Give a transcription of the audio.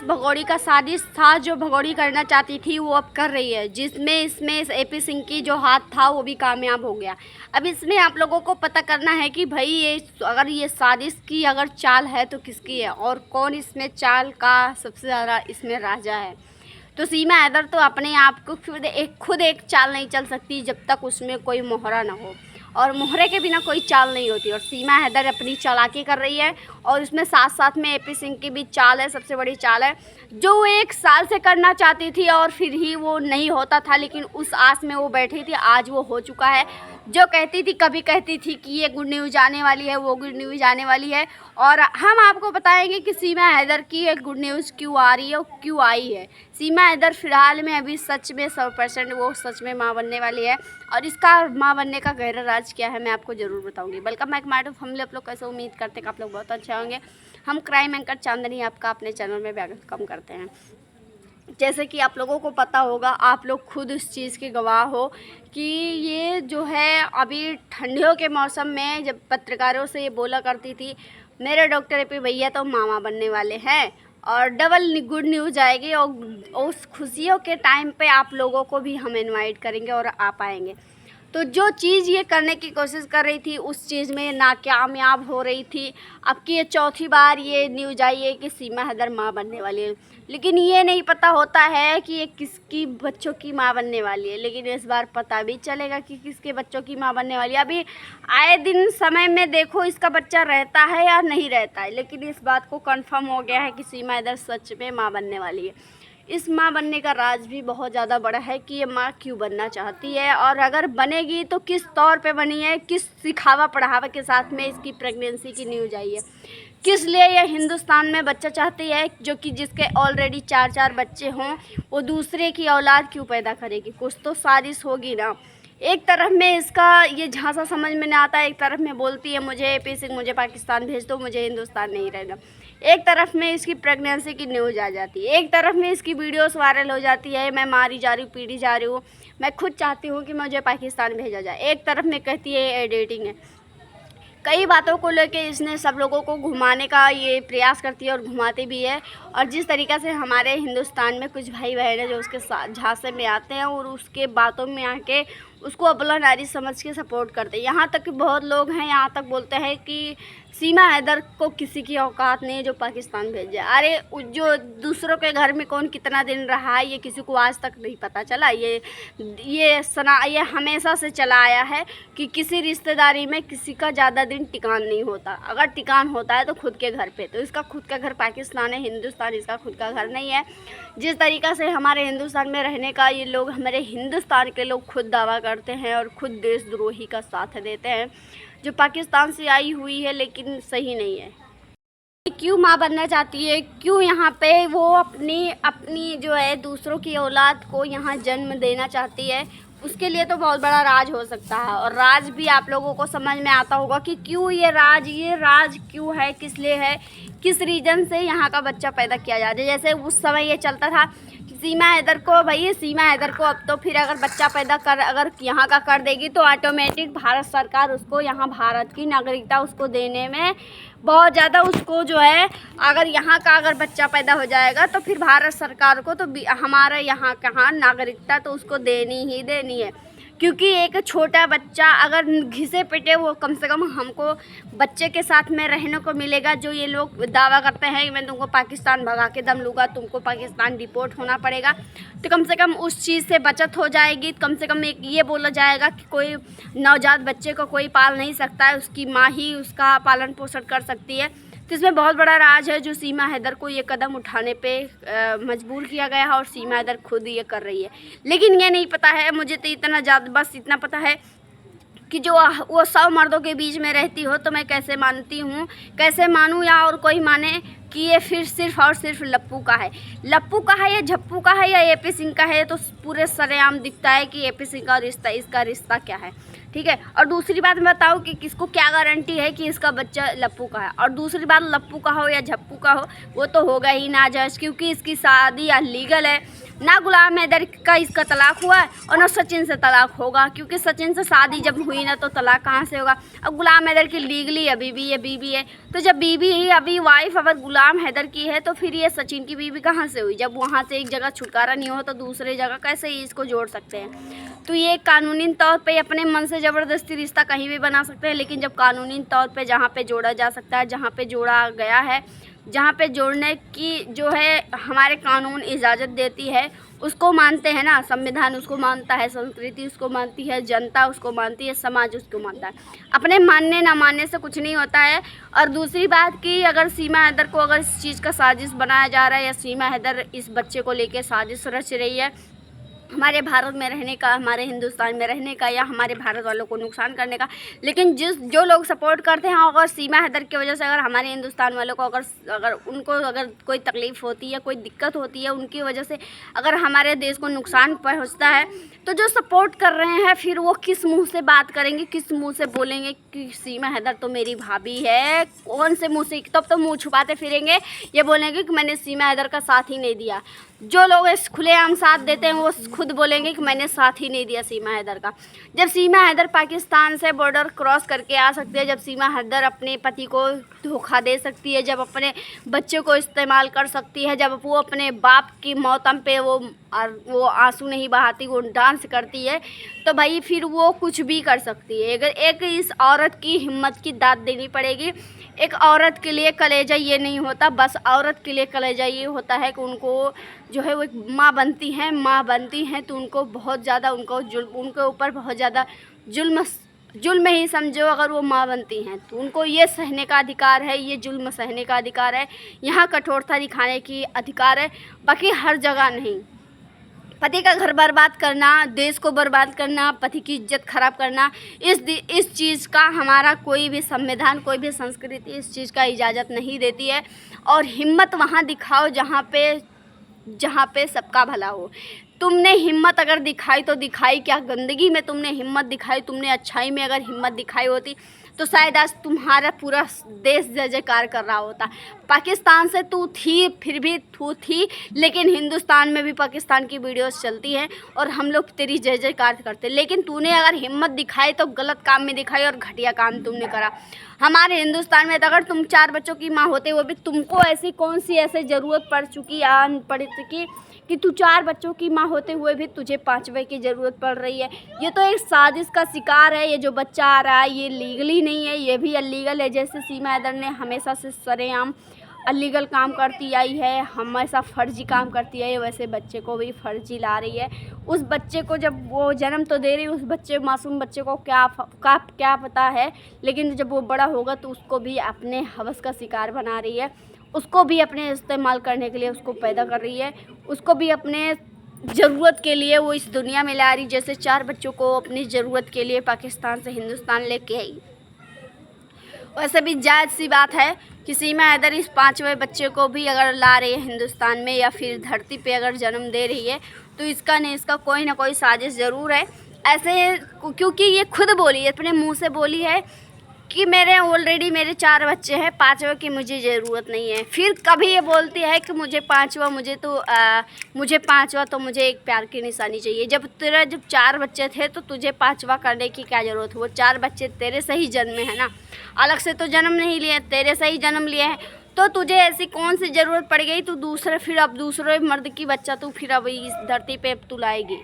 भगोड़ी का साजिश था, जो भगोड़ी करना चाहती थी वो अब कर रही है, जिसमें इसमें एपी सिंह की जो हाथ था वो भी कामयाब हो गया। अब इसमें आप लोगों को पता करना है कि भाई ये अगर ये साजिश की अगर चाल है तो किसकी है और कौन इसमें चाल का सबसे ज़्यादा इसमें राजा है। तो सीमा हैदर तो अपने आप को खुद एक चाल नहीं चल सकती जब तक उसमें कोई मोहरा ना हो, और मोहरे के बिना कोई चाल नहीं होती। और सीमा हैदर अपनी चालाकी कर रही है और उसमें साथ साथ में एपी सिंह की भी चाल है, सबसे बड़ी चाल है, जो वो 1 साल से करना चाहती थी और फिर ही वो नहीं होता था, लेकिन उस आस में वो बैठी थी, आज वो हो चुका है। जो कहती थी, कभी कहती थी कि ये गुड न्यूज़ आने वाली है, वो गुड न्यूज़ आने वाली है, और हम आपको बताएंगे कि सीमा हैदर की एक गुड न्यूज़ क्यों आ रही है और क्यों आई है। सीमा हैदर फ़िलहाल में अभी सच में 100% वो सच में माँ बनने वाली है, और इसका माँ बनने का गहरा राज क्या है मैं आपको ज़रूर बताऊंगी। Welcome back my family. आप लोग कैसे, उम्मीद करते हैं कि आप लोग बहुत अच्छे होंगे। हम क्राइम एंकर चांदनी आपका अपने चैनल में वेलकम करते हैं। जैसे कि आप लोगों को पता होगा, आप लोग खुद इस चीज़ के गवाह हो कि ये जो है अभी ठंडियों के मौसम में जब पत्रकारों से ये बोला करती थी मेरे डॉक्टर एपी भैया तो मामा बनने वाले हैं, और डबल गुड न्यूज़ आएगी, और उस खुशियों के टाइम पे आप लोगों को भी हम इनवाइट करेंगे और आ पाएंगे। तो जो चीज़ ये करने की कोशिश कर रही थी उस चीज़ में नाकामयाब हो रही थी। अब की ये चौथी बार ये न्यूज़ आई है कि सीमा हैदर माँ बनने वाली है, लेकिन ये नहीं पता होता है कि ये किसकी बच्चों की माँ बनने वाली है। लेकिन इस बार पता भी चलेगा कि किसके बच्चों की माँ बनने वाली है। अभी आए दिन समय में देखो इसका बच्चा रहता है या नहीं रहता है, लेकिन इस बात को कंफर्म हो गया है कि सीमा हैदर सच में माँ बनने वाली है। इस माँ बनने का राज भी बहुत ज़्यादा बड़ा है कि ये माँ क्यों बनना चाहती है, और अगर बनेगी तो किस तौर पे बनी है, किस सिखावा पढ़ावा के साथ में इसकी प्रेगनेंसी की न्यूज़ आई है, किस लिए ये हिंदुस्तान में बच्चा चाहती है, जो कि जिसके ऑलरेडी 4 बच्चे हों वो दूसरे की औलाद क्यों पैदा करेगी। कुछ तो साजिश होगी ना। एक तरफ में इसका ये झांसा समझ में नहीं आता है, एक तरफ में बोलती है मुझे एपी सिंह मुझे पाकिस्तान भेज दो, मुझे हिंदुस्तान नहीं रहना। एक तरफ में इसकी प्रेगनेंसी की न्यूज़ आ जाती है, एक तरफ में इसकी वीडियोस वायरल हो जाती है, मैं मारी जा रही हूँ, पीटी जा रही हूँ, मैं खुद चाहती हूँ कि मुझे पाकिस्तान भेजा जाए। एक तरफ में कहती है एडिटिंग है। कई बातों को लेके इसने सब लोगों को घुमाने का ये प्रयास करती है और घुमाती भी है। और जिस तरीक़ा से हमारे हिंदुस्तान में कुछ भाई बहन हैं जो उसके साथ झांसे में आते हैं और उसके बातों में आके उसको अबला नारी समझ के सपोर्ट करते हैं। यहाँ तक कि बहुत लोग हैं यहाँ तक बोलते हैं कि सीमा हैदर को किसी की औकात नहीं है जो पाकिस्तान भेज जाए। अरे जो दूसरों के घर में कौन कितना दिन रहा है ये किसी को आज तक नहीं पता चला। ये हमेशा से चला आया है कि किसी रिश्तेदारी में किसी का ज़्यादा दिन टिकान नहीं होता। अगर टिकान होता है तो खुद के घर पे, तो इसका खुद का घर पाकिस्तान है, हिंदुस्तान इसका खुद का घर नहीं है। जिस तरीक़ा से हमारे हिंदुस्तान में रहने का ये लोग, हमारे हिंदुस्तान के लोग खुद दावा करते हैं और खुद देशद्रोही का साथ देते हैं, जो पाकिस्तान से आई हुई है लेकिन सही नहीं है। क्यों माँ बनना चाहती है, क्यों यहाँ पे वो अपनी जो है दूसरों की औलाद को यहाँ जन्म देना चाहती है, उसके लिए तो बहुत बड़ा राज हो सकता है। और राज भी आप लोगों को समझ में आता होगा कि क्यों ये राज क्यों है, किस लिए है, किस रीजन से यहाँ का बच्चा पैदा किया जाता है। जैसे उस समय ये चलता था सीमा हैदर को, भैया सीमा हैदर को अब तो फिर अगर बच्चा पैदा कर अगर यहाँ का कर देगी तो ऑटोमेटिक भारत सरकार उसको यहाँ भारत की नागरिकता उसको देने में बहुत ज़्यादा उसको जो है, अगर यहाँ का अगर बच्चा पैदा हो जाएगा तो फिर भारत सरकार को तो हमारे यहाँ कहाँ नागरिकता तो उसको देनी ही देनी है। क्योंकि एक छोटा बच्चा अगर घिसे पिटे वो कम से कम हमको बच्चे के साथ में रहने को मिलेगा। जो ये लोग दावा करते हैं कि मैं तुमको पाकिस्तान भगा के दम लूँगा, तुमको पाकिस्तान डिपोर्ट होना पड़ेगा, तो कम से कम उस चीज़ से बचत हो जाएगी। कम से कम एक ये बोला जाएगा कि कोई नवजात बच्चे को कोई पाल नहीं सकता है, उसकी माँ ही उसका पालन पोषण कर सकती है। तो इसमें बहुत बड़ा राज है जो सीमा हैदर को ये कदम उठाने पे मजबूर किया गया है, और सीमा हैदर खुद ये कर रही है। लेकिन ये नहीं पता है मुझे तो इतना ज़्यादा, बस इतना पता है कि जो वो 100 मर्दों के बीच में रहती हो तो मैं कैसे मानती हूँ, कैसे मानूँ या और कोई माने कि ये फिर सिर्फ और सिर्फ लप्पू का है, लप्पू का है या झप्पू का है या एपी सिंह का है, तो पूरे सरेआम दिखता है कि एपी सिंह का रिश्ता, इसका रिश्ता क्या है। ठीक है। और दूसरी बात मैं बताऊँ कि किसको क्या गारंटी है कि इसका बच्चा लप्पू का है। और दूसरी बात, लप्पू का हो या झप्पू का हो वो तो होगा ही नाजायज़, क्योंकि इसकी शादी अलीगल है। ना गुलाम हैदर का इसका तलाक हुआ है और ना सचिन से तलाक होगा, क्योंकि सचिन से शादी जब हुई ना तो तलाक कहाँ से होगा। अब गुलाम हैदर की लीगली अभी भी ये बीवी है, तो जब बीवी ही अभी वाइफ अगर गुलाम हैदर की है तो फिर ये सचिन की बीवी कहाँ से हुई। जब वहाँ से एक जगह छुटकारा नहीं हो तो दूसरी जगह कैसे इसको जोड़ सकते हैं। तो ये कानूनी तौर पे अपने मन से ज़बरदस्ती रिश्ता कहीं भी बना सकते हैं, लेकिन जब कानूनी तौर पे जहाँ पे जोड़ा जा सकता है, जहाँ पे जोड़ा गया है, जहाँ पे जोड़ने की जो है हमारे कानून इजाज़त देती है, उसको मानते हैं ना। संविधान उसको मानता है, संस्कृति उसको मानती है, जनता उसको मानती है, समाज उसको मानता है। अपने मानने ना मानने से कुछ नहीं होता है। और दूसरी बात कि अगर सीमा हैदर को अगर इस चीज़ का साजिश बनाया जा रहा है या सीमा हैदर इस बच्चे को लेके साजिश रच रही है हमारे भारत में रहने का, हमारे हिंदुस्तान में रहने का, या हमारे भारत वालों को नुकसान करने का, लेकिन जो लोग सपोर्ट करते हैं, अगर सीमा हैदर की वजह से अगर हमारे हिंदुस्तान वालों को अगर उनको अगर कोई तकलीफ़ होती है, कोई दिक्कत होती है, उनकी वजह से अगर हमारे देश को नुकसान पहुंचता है, तो जो सपोर्ट कर रहे हैं फिर वो किस मुंह से बात करेंगे, किस मुंह से बोलेंगे कि सीमा हैदर तो मेरी भाभी है। कौन से मुँह से, तब तो मुँह छुपाते फिरेंगे, ये बोलेंगे कि मैंने सीमा हैदर का साथ ही नहीं दिया। जो लोग इस खुलेआम साथ देते हैं वो खुद बोलेंगे कि मैंने साथ ही नहीं दिया सीमा हैदर का। जब सीमा हैदर पाकिस्तान से बॉर्डर क्रॉस करके आ सकती है, जब सीमा हैदर अपने पति को धोखा दे सकती है, जब अपने बच्चों को इस्तेमाल कर सकती है, जब वो अपने बाप की मौतम पे वो आंसू नहीं बहाती, वो डांस करती है, तो भाई फिर वो कुछ भी कर सकती है। अगर एक इस औरत की हिम्मत की दाद देनी पड़ेगी। एक औरत के लिए कलेजा ये नहीं होता, बस औरत के लिए कलेजा ये होता है कि उनको जो है वो एक माँ बनती हैं तो उनको बहुत ज़्यादा उनके ऊपर बहुत ज़्यादा जुल्म ही समझो। अगर वो माँ बनती हैं तो उनको ये सहने का अधिकार है, ये जुल्म सहने का अधिकार है, यहाँ कठोरता दिखाने की अधिकार है, बाकी हर जगह नहीं। पति का घर बर्बाद करना, देश को बर्बाद करना, पति की इज्जत खराब करना, इस चीज़ का हमारा कोई भी संविधान, कोई भी संस्कृति इस चीज़ का इजाज़त नहीं देती है। और हिम्मत वहाँ दिखाओ जहाँ पे सबका भला हो। तुमने हिम्मत अगर दिखाई तो दिखाई क्या, गंदगी में तुमने हिम्मत दिखाई, तुमने अच्छाई में अगर हिम्मत दिखाई होती तो शायद आज तुम्हारा पूरा देश जय जयकार कर रहा होता। पाकिस्तान से तू थी, फिर भी तू थी, लेकिन हिंदुस्तान में भी पाकिस्तान की वीडियोस चलती हैं और हम लोग तेरी जय जयकार करते। लेकिन तूने अगर हिम्मत दिखाई तो गलत काम में दिखाई और घटिया काम तुमने करा। हमारे हिंदुस्तान में अगर तुम 4 बच्चों की माँ होते हुए भी तुमको ऐसी कौन सी ऐसे ज़रूरत पड़ चुकी कि तू 4 बच्चों की माँ होते हुए भी तुझे 5वें की ज़रूरत पड़ रही है। ये तो एक साजिश का शिकार है। ये जो बच्चा आ रहा है ये लीगली नहीं है, ये भी अलीगल है। जैसे सीमा हैदर ने हमेशा से सरेआम अलीगल काम करती आई है, हमेशा फर्जी काम करती आई है, वैसे बच्चे को भी फर्जी ला रही है। उस बच्चे को जब वो जन्म तो दे रही है, उस मासूम बच्चे को क्या पता है, लेकिन जब वो बड़ा होगा तो उसको भी अपने हवस का शिकार बना रही है, उसको भी अपने इस्तेमाल करने के लिए उसको पैदा कर रही है, उसको भी अपने ज़रूरत के लिए वो इस दुनिया में ला रही। जैसे 4 बच्चों को अपनी ज़रूरत के लिए पाकिस्तान से हिंदुस्तान लेके आई। वैसे भी जायज़ सी बात है कि सीमा हैदर इस 5वें बच्चे को भी अगर ला रही है हिंदुस्तान में या फिर धरती पे अगर जन्म दे रही है तो इसका कोई ना कोई साजिश ज़रूर है। ऐसे क्योंकि ये खुद बोली है, अपने मुंह से बोली है कि ऑलरेडी मेरे 4 बच्चे हैं, 5वें की मुझे ज़रूरत नहीं है। फिर कभी ये बोलती है कि मुझे 5वां तो मुझे एक प्यार की निशानी चाहिए। जब 4 बच्चे थे तो तुझे 5वां करने की क्या ज़रूरत है? वो 4 बच्चे तेरे से ही जन्मे हैं ना, अलग से तो जन्म नहीं लिए, तेरे से ही जन्म लिए हैं। तो तुझे ऐसी कौन सी ज़रूरत पड़ गई? तू दूसरे मर्द की बच्चा तू फिर अब इस धरती पे तू लाएगी।